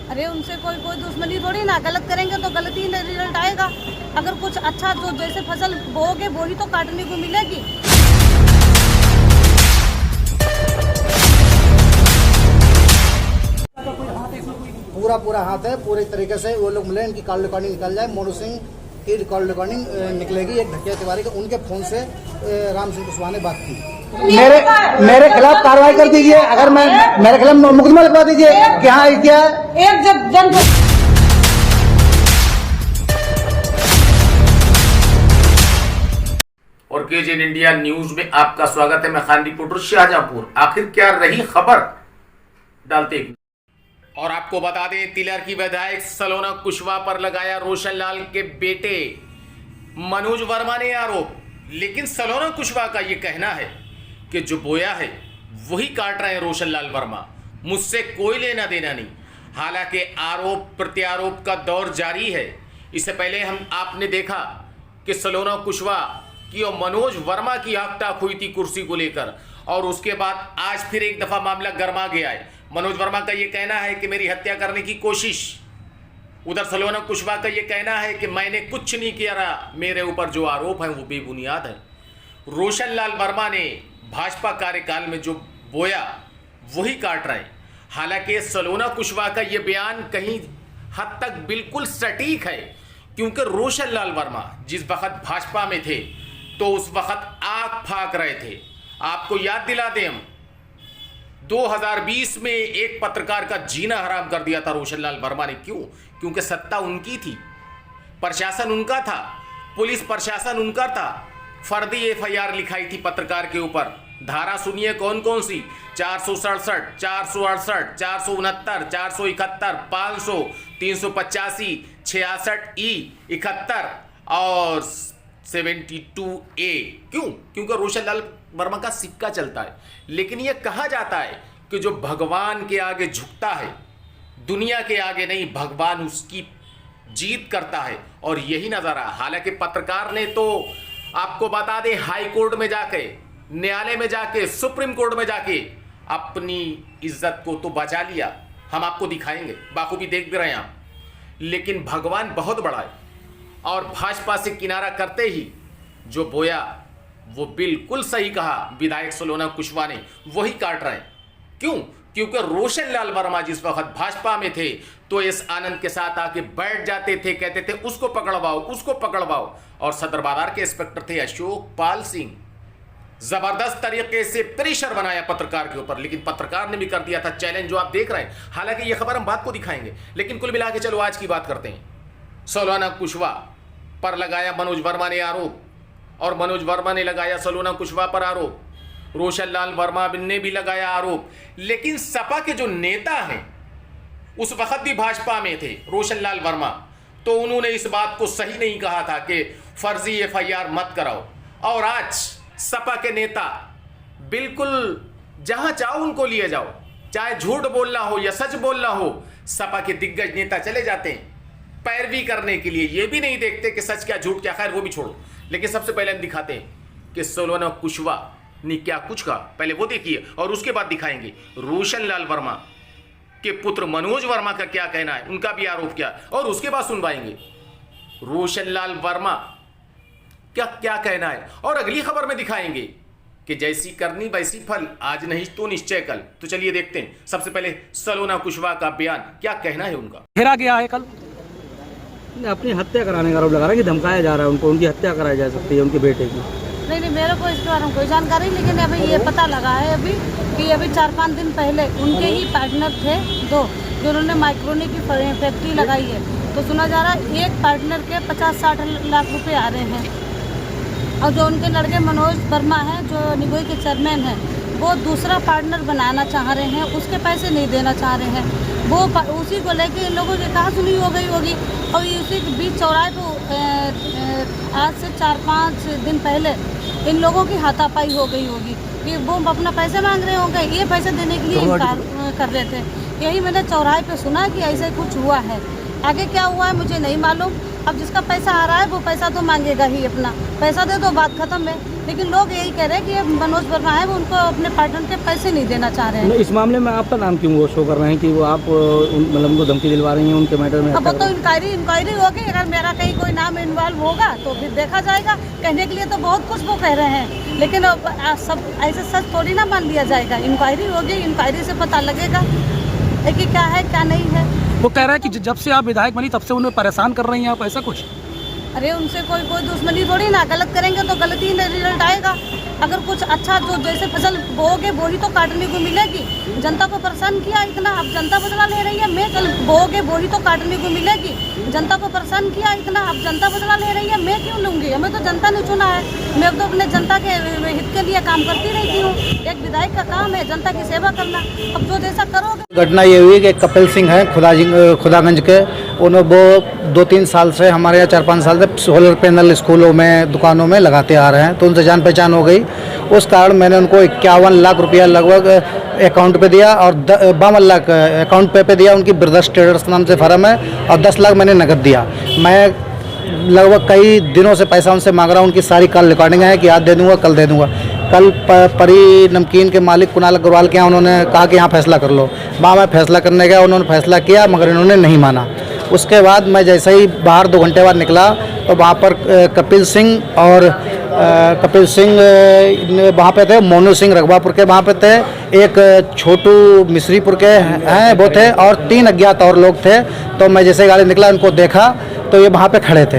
अरे उनसे कोई दुश्मनी थोड़ी ना, गलत करेंगे तो गलत ही रिजल्ट आएगा। अगर कुछ अच्छा जो जैसे फसल बोओगे वो ही तो काटने को मिलेगी। पूरा हाथ है, पूरे तरीके से वो लोग मिले, इनकी कॉल रिकॉर्डिंग निकल जाए। मोनू सिंह की कॉल रिकॉर्डिंग निकलेगी, एक ढकिया तिवारी का, उनके फोन से राम सिंह कुशवाहा ने बात की। मेरे खिलाफ कार्रवाई कर दीजिए, अगर मैं मेरे खिलाफ मुकदमा लगवा दीजिए कि हाँ क्या एक जन और केजीएन इंडिया न्यूज में आपका स्वागत है। मैं खान रिपोर्टर शाहजहांपुर। आखिर क्या रही खबर, डालते हैं। और आपको बता दें, तिलर की विधायक सलोना कुशवाहा पर लगाया रोशन लाल के बेटे मनोज वर्मा ने आरोप। लेकिन सलोना कुशवाहा का यह कहना है कि जो बोया है वही काट रहे हैं रोशन लाल वर्मा, मुझसे कोई लेना देना नहीं। हालांकि आरोप प्रत्यारोप का दौर जारी है। इससे पहले आपने देखा कि सलोना कुशवाहा की और मनोज वर्मा की हकटाक हुई थी कुर्सी को लेकर, और उसके बाद आज फिर एक दफा मामला गर्मा गया है। मनोज वर्मा का यह कहना है कि मेरी हत्या करने की कोशिश, उधर सलोना कुशवाहा का यह कहना है कि मैंने कुछ नहीं किया, मेरे ऊपर जो आरोप है वो बेबुनियाद है। रोशन लाल वर्मा ने भाजपा कार्यकाल में जो बोया वही काट रहे हैं। हालांकि सलोना कुशवाहा का यह बयान कहीं हद तक बिल्कुल सटीक है, क्योंकि रोशन लाल वर्मा जिस वक्त भाजपा में थे तो उस वक्त आग फाक रहे थे। आपको याद दिला दें, हम 2020 में एक पत्रकार का जीना हराम कर दिया था रोशन लाल वर्मा ने। क्यों? क्योंकि सत्ता उनकी थी, प्रशासन उनका था, पुलिस प्रशासन उनका था। फर्जी एफआईआर लिखाई थी पत्रकार के ऊपर। धारा सुनिए कौन कौन सी: 467, 468, 469, 471, 500, 385, 66E, 71 और 72A। क्यों? क्योंकि रोशन लाल वर्मा का सिक्का चलता है। लेकिन यह कहा जाता है कि जो भगवान के आगे झुकता है, दुनिया के आगे नहीं, भगवान उसकी जीत करता है, और यही नजर आया। हालांकि पत्रकार ने तो आपको बता दें, हाई कोर्ट में जाके, न्यायालय में जाके, सुप्रीम कोर्ट में जाके अपनी इज्जत को तो बचा लिया। हम आपको दिखाएंगे, बाखूबी देख भी रहे हैं आप। लेकिन भगवान बहुत बड़ा है, और भाजपा से किनारा करते ही जो बोया वो बिल्कुल सही कहा विधायक सलोना कुशवाहा ने, वही काट रहे हैं। क्यों? क्योंकि रोशन लाल वर्मा जिस वक्त भाजपा में थे तो एस आनंद के साथ आके बैठ जाते थे, कहते थे उसको पकड़वाओ, उसको पकड़वाओ। और सदर बाजार के इंस्पेक्टर थे अशोक पाल सिंह, जबरदस्त तरीके से प्रेशर बनाया पत्रकार के ऊपर। लेकिन पत्रकार ने भी कर दिया था चैलेंज, जो आप देख रहे हैं। हालांकि यह खबर हम बात को दिखाएंगे, लेकिन कुल मिला के चलो आज की बात करते हैं। सलोना कुशवाहा पर लगाया मनोज वर्मा ने आरोप, और मनोज वर्मा ने लगाया सलोना कुशवाहा पर आरोप। रोशन लाल वर्मा ने भी लगाया आरोप। लेकिन सपा के जो नेता हैं, उस वक्त भी भाजपा में थे रोशन लाल वर्मा, तो उन्होंने इस बात को सही नहीं कहा था कि फर्जी एफआईआर मत कराओ। और आज सपा के नेता बिल्कुल जहां चाहो उनको लिए जाओ, चाहे झूठ बोलना हो या सच बोलना हो, सपा के दिग्गज नेता चले जाते हैं पैरवी करने के लिए। ये भी नहीं देखते कि सच क्या झूठ क्या, खैर वो भी छोड़ो। लेकिन सबसे पहले हम दिखाते हैं कि सलोना कुशवाहा ने क्या कुछ कहा, पहले वो देखिए, और उसके बाद दिखाएंगे रोशन लाल वर्मा के पुत्र मनोज वर्मा का क्या कहना है, उनका भी आरोप क्या, और उसके बाद सुनवाएंगे रोशन लाल वर्मा क्या क्या कहना है। और अगली खबर में दिखाएंगे कि जैसी करनी वैसी फल, आज नहीं तो निश्चय कल। तो चलिए देखते हैं। सबसे पहले सलोना कुशवाहा का बयान, क्या कहना है उनका। घेरा गया है कल, अपनी हत्या कराने का आरोप लगा रहा है कि धमकाया जा रहा है उनको, उनकी हत्या कराई जा सकती है उनके बेटे की। नहीं, मेरे को इसके बारे में कोई जानकारी, लेकिन अभी ये पता लगा है अभी कि अभी 4-5 दिन पहले उनके ही पार्टनर थे दो, जिन्होंने माइक्रोनी की फैक्ट्री लगाई है। तो सुना जा रहा है एक पार्टनर के 50-60 लाख रुपए आ रहे हैं, और जो उनके लड़के मनोज वर्मा हैं, जो निगोई के चेयरमैन हैं, वो दूसरा पार्टनर बनाना चाह रहे हैं, उसके पैसे नहीं देना चाह रहे हैं। वो उसी को लेके इन लोगों की कहा सुनी हो गई होगी, और इसी के बीच चौराहे को आज से 4-5 दिन पहले इन लोगों की हाथापाई हो गई होगी कि वो अपना पैसे मांग रहे होंगे, ये पैसे देने के लिए इनकार कर रहे थे। यही मैंने चौराहे पे सुना कि ऐसे कुछ हुआ है। आगे क्या हुआ है मुझे नहीं मालूम, अब जिसका पैसा आ रहा है वो पैसा तो मांगेगा ही अपना, पैसा दे दो बात खत्म है। लेकिन लोग यही कह रहे हैं कि ये मनोज वर्मा है वो उनको अपने पार्टनर के पैसे नहीं देना चाह रहे हैं। इस मामले में आपका नाम क्यों वो शो कर रहे हैं कि वो आप मतलब उनको धमकी दिलवा रही हैं उनके मैटर में? अब वो तो इंक्वायरी होगी, अगर मेरा कहीं कोई नाम इन्वॉल्व होगा तो फिर देखा जाएगा। कहने के लिए तो बहुत कुछ वो कह रहे हैं, लेकिन अब सब ऐसे सच थोड़ी ना मान लिया जाएगा। इंक्वायरी होगी, इंक्वायरी से पता लगेगा कि क्या है क्या नहीं है। वो कह रहा है कि जब से आप विधायक बनी तब से उन्हें परेशान कर रही हैं आप, ऐसा कुछ? अरे उनसे कोई दुश्मनी थोड़ी ना, गलत करेंगे तो गलत ही रिजल्ट आएगा। अगर कुछ अच्छा जो जैसे फसल बोओगे वो ही तो काटने को मिलेगी। जनता को परेशान किया इतना, अब जनता बदला ले रही है। मैं कल बोओगे वो ही तो काटने को मिलेगी। जनता को परेशान किया इतना, अब जनता बदला ले रही है। मैं क्यों लूँगी? हमें तो जनता ने चुना है। मैं तो अपने जनता के हित के लिए काम करती रहती हूँ। एक विधायक का काम है जनता की सेवा करना। अब जो जैसा करोगे। घटना ये हुई कि कपिल सिंह है खुदागंज के, उन्होंने वो 2-3 साल से हमारे यहाँ 4-5 साल से सोलर पैनल स्कूलों में दुकानों में लगाते आ रहे हैं, तो उनसे जान पहचान हो गई। उस कारण मैंने उनको 51 लाख रुपया लगभग अकाउंट पे दिया और 52 लाख अकाउंट पे दिया। उनकी ब्रदर्स ट्रेडर्स नाम से फर्म है और 10 लाख मैंने नकद दिया। मैं लगभग कई दिनों से पैसा उनसे मांग रहा हूँ। उनकी सारी कॉल रिकॉर्डिंग है कि आज दे दूँगा कल दे दूँगा। कल परी नमकीन के मालिक कुणाल अग्रवाल के यहाँ उन्होंने कहा कि यहाँ फैसला कर लो। वहाँ मैं फैसला करने गया, उन्होंने फैसला किया मगर इन्होंने नहीं माना। उसके बाद मैं जैसे ही बाहर 2 घंटे बाद निकला तो वहाँ पर कपिल सिंह वहाँ पे थे, मोनू सिंह रघवापुर के वहाँ पे थे, एक छोटू मिश्रीपुर के हैं वो थे और 3 अज्ञात और लोग थे। तो मैं जैसे गाड़ी निकला उनको देखा तो ये वहाँ पे खड़े थे,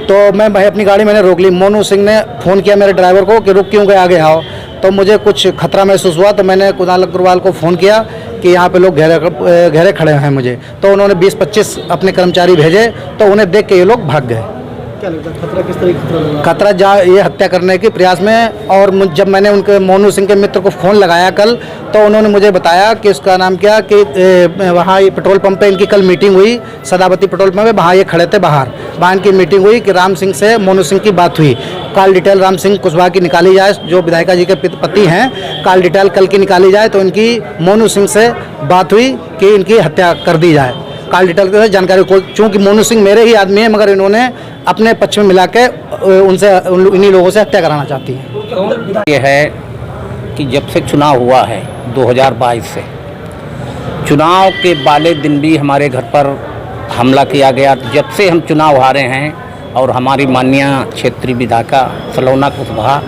तो मैं भाई अपनी गाड़ी मैंने रोक ली। मोनू सिंह ने फ़ोन किया मेरे ड्राइवर को कि रुक क्यों गए, आगे आओ। तो मुझे कुछ खतरा महसूस हुआ तो मैंने कुणाल अग्रवाल को फ़ोन किया कि यहाँ पे लोग घेरे खड़े हैं मुझे। तो उन्होंने 20-25 अपने कर्मचारी भेजे, तो उन्हें देख के ये लोग भाग गए। क्या लगता है खतरा किस तरह का खतरा ये हत्या करने के प्रयास में। और जब मैंने उनके मोनू सिंह के मित्र को फ़ोन लगाया कल, तो उन्होंने मुझे बताया कि उसका नाम क्या कि वहाँ ये पेट्रोल पंप पे इनकी कल मीटिंग हुई, सदावती पेट्रोल पंप पे, वहाँ ये खड़े थे बाहर। वहाँ इनकी मीटिंग हुई कि राम सिंह से मोनू सिंह की बात हुई। कॉल डिटेल राम सिंह कुशवाहा की निकाली जाए, जो विधायिका जी के पति हैं, कॉल डिटेल कल की निकाली जाए। तो इनकी मोनू सिंह से बात हुई कि इनकी हत्या कर दी जाए। कॉल डिटेल की जानकारी को, चूँकि मोनू सिंह मेरे ही आदमी है मगर इन्होंने अपने पक्ष में मिला के उनसे इन्हीं लोगों से हत्या कराना चाहती है। ये है कि जब से चुनाव हुआ है 2022 से, चुनाव के वाले दिन भी हमारे घर पर हमला किया गया। जब से हम चुनाव हारे हैं और हमारी माननीय क्षेत्रीय विधायिका सलोना कुशवाहा,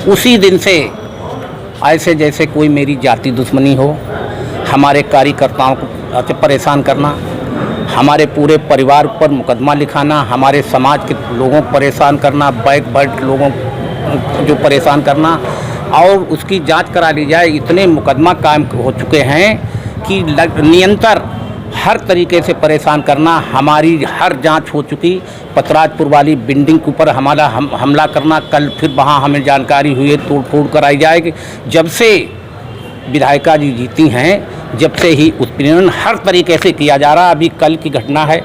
उसी दिन से ऐसे जैसे कोई मेरी जाति दुश्मनी हो, हमारे कार्यकर्ताओं को परेशान करना, हमारे पूरे परिवार पर मुकदमा लिखाना, हमारे समाज के लोगों को परेशान करना, बैक बैठ लोगों जो परेशान करना और उसकी जांच करा ली जाए। इतने मुकदमा कायम हो चुके हैं कि निरंतर हर तरीके से परेशान करना। हमारी हर जांच हो चुकी। पतराजपुर वाली बिल्डिंग के ऊपर हमारा हमला करना, कल फिर वहाँ हमें जानकारी हुई है तोड़ फोड़ कराई जाएगी। जब से विधायिका जी जीती हैं जब से ही उत्पीड़न हर तरीके से किया जा रहा। अभी कल की घटना है,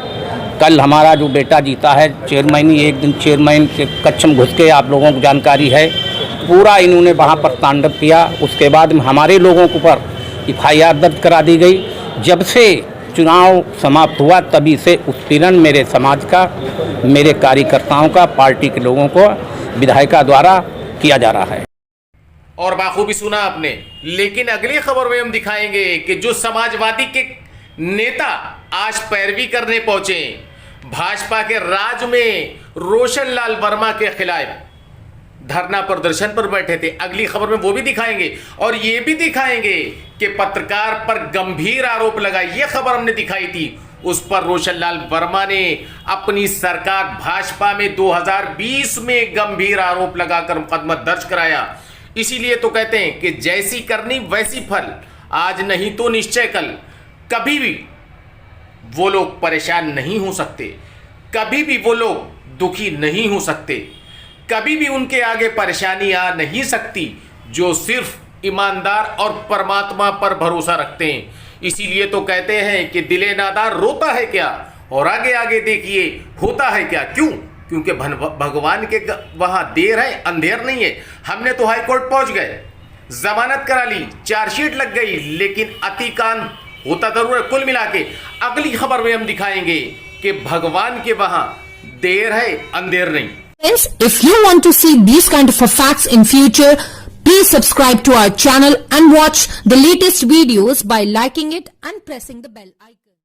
कल हमारा जो बेटा जीता है चेयरमैन ही, एक दिन चेयरमैन के कक्ष में घुस के, आप लोगों को जानकारी है, पूरा इन्होंने वहाँ पर तांडव किया। उसके बाद हमारे लोगों के ऊपर FIR दर्ज करा दी गई। जब से चुनाव समाप्त हुआ तभी से उत्पीड़न मेरे समाज का, मेरे कार्यकर्ताओं का, पार्टी के लोगों को विधायिका द्वारा किया जा रहा है। और बाखूबी सुना आपने। लेकिन अगली खबर में हम दिखाएंगे कि जो समाजवादी के नेता आज पैरवी करने पहुंचे भाजपा के राज में रोशन लाल वर्मा के खिलाफ धरना प्रदर्शन पर बैठे थे। अगली खबर में वो भी दिखाएंगे और ये भी दिखाएंगे कि पत्रकार पर गंभीर आरोप लगा। ये खबर हमने दिखाई थी, उस पर रोशन लाल वर्मा ने अपनी सरकार भाजपा में 2020 में गंभीर आरोप लगाकर मुकदमा दर्ज कराया। इसीलिए तो कहते हैं कि जैसी करनी वैसी फल, आज नहीं तो निश्चय कल। कभी भी वो लोग परेशान नहीं हो सकते, कभी भी वो लोग दुखी नहीं हो सकते, कभी भी उनके आगे परेशानी आ नहीं सकती जो सिर्फ ईमानदार और परमात्मा पर भरोसा रखते हैं। इसीलिए तो कहते हैं कि दिले नादार रोता है क्या और आगे आगे देखिए होता है क्या। क्यों? क्योंकि भगवान के वहाँ देर है, अंधेर नहीं है। हमने तो हाई कोर्ट पहुँच गए, जमानत करा ली, चार्जशीट लग गई, लेकिन अतिकांत होता जरूर है। कुल मिला के अगली खबर में हम दिखाएंगे कि भगवान के वहाँ देर है अंधेर नहीं। Friends, if you want to see these kind of facts in future, please subscribe to our channel and watch the latest videos by liking it and pressing the bell icon.